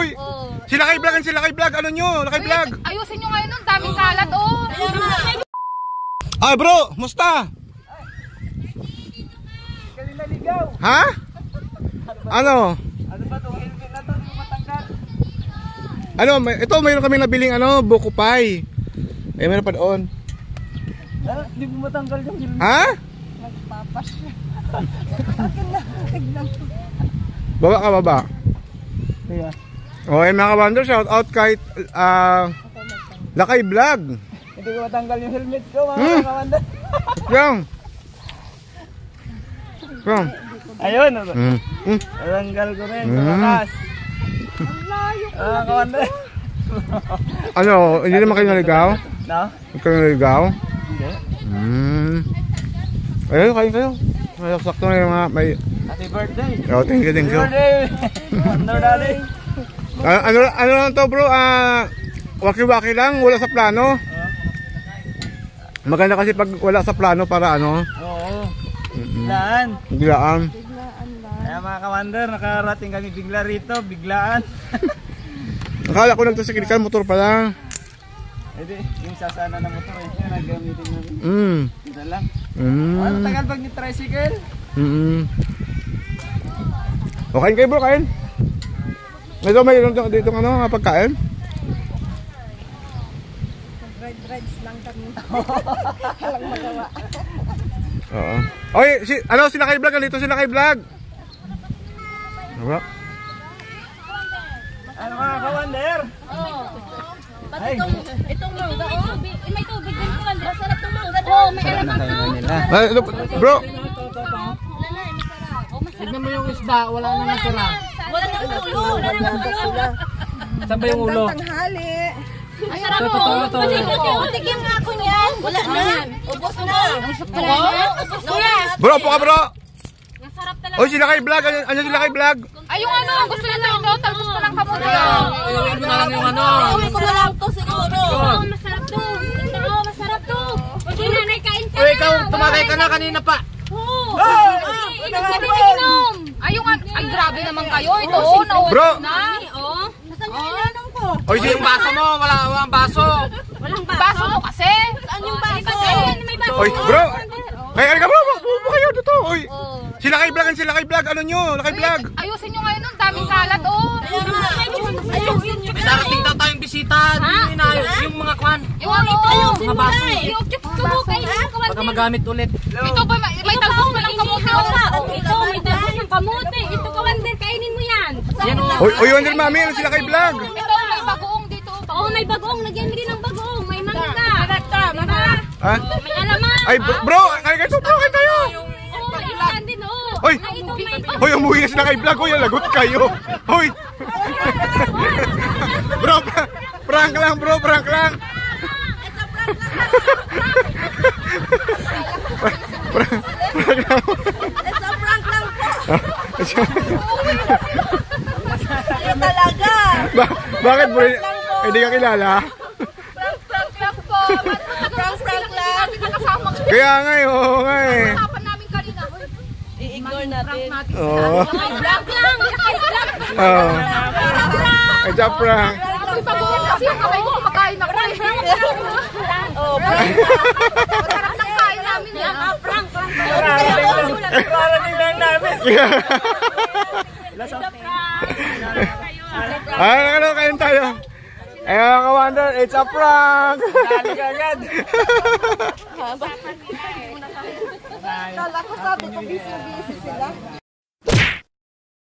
Uy! Sila kay vlog, sila kay vlog. Ano nyo? Lakay vlog. Ayusin nyo ngayon nun. Daming kalat, oh. Ay bro, musta? Ha? Ano? Ano ba itong helmet na to? Hindi mo matanggal. Ano, ito mayroon kaming nabiling ano, buko pie. Eh, mayroon pa doon. Hindi mo matanggal yung helmet. Ha? Nagpapas. Akin na. Tignan ko. Baba ka, baba. Kaya. Okay mga kawander, shout out kahit Lakay Vlog. Hindi ko matanggal yung helmet ko, mga kawander. Yang. Yang. Ayun. Natanggal ko rin sa wakas. Mga kawander. Ano, hindi naman kayo naligaw? No? Hindi kayo naligaw? Hindi. Ayun, kain kayo. Sakto na yung mga may... Happy birthday. Oh, thank you, thank you. Happy birthday. Wonder Daddy. Ano lang to bro, waki-waki lang, wala sa plano. Maganda kasi pag wala sa plano para ano. Oo. Biglaan. Biglaan. Kaya mga kawander, nakarating kami bigla rito, biglaan. Akala ko nagtasikilikan, motor pala. Edi, yung sasana na motor eh, yung nagamitin namin. Ito lang. Ano tagal pag ni tricycle? O, kain kayo bro, kain. Ito may dito ano, pagkain. Rides lang kami. Walang magawa. Oo. Oy, ano sila kay vlog, dito sila kay vlog. Bro. Ano mga kawander? Pati itong mangga, oh. May tubig din ko, Andra. Sarap itong mangga, oh. May alamang to. Bro. Tignan mo yung isda, wala na natira. Wala na ulo. Wala na ulo. Saan ba yung ulo? Tanghali. Ay, sarap to. Tigyan nga ako niyan. Wala na. Ubos na. Ubos na. Bro, po ka bro. Sarap talaga. Oy, sila kay vlog, ano sila kay vlog? Ay, yung ano, gusto nila ito. Talbos pa lang kamuti. Iuwi mo na lang yung ano. Iuwi ko na lang to siguro. Oo, masarap to. Oo, masarap to. Hindi nanay, kain ka na. Uy, ikaw, tumakay ka na kanina pa. Oo. Inom ka din, inom. Ay, grabe naman kayo. Ito, Bro. na. Oo. Nasaan yung inanong ko? Oy, Yung baso mo, wala ang baso. Walang baso mo kasi. Saan yung baso? May baso. Oy, bro. Ay, ka bro, bubo kayo dito. Oy. Sila kay vlog, sila kay vlog, ano nyo? Lakay vlog. Ayusin nyo ngayon nun, daming kalat, oh. Ayusin nyo. May darating daw tayong bisita. Hindi inayos yung mga kwan. Yung ano, Mga baso. yung kumukay. Baka magamit ulit. Ito ba, may talbos pa lang kamuti. Ito, may talbos ng kamote. Ito, kawander, kainin mo yan. Yan o. Oy, Wonder Mami, ano sila kay vlog? Ito, may bagoong dito. Oo, may bagoong. Lagyan mo din ng bagoong. May mangga. Diba? Ha? May alamang. Ay, bro, kaya kayo, bro, kayo tayo. Oo, may ilan din, oo. Oy, Ay, ito, may hoy, umuwi na sila kay vlog. Hoy, lagot kayo. Hoy. Bro, prank lang, bro, prank lang. Prank lang. It's a prank lang po. Yan talaga. Bakit bro? Hindi ka kilala? Prank po. Prank lang. Kaya nga eh, oo nga eh. Usapan namin kanina. I-ignore natin. Oo. Prank lang. Oo. It's a prank. May bagoong kasi yung kamay ko kumakain ako. Oh, Masarap ng kain namin. Prank. Parating lang namin. Ano, kain tayo. Eh mga ka-wonder, it's a prank! Dali ka agad. Kala ko sabi ko busy sila.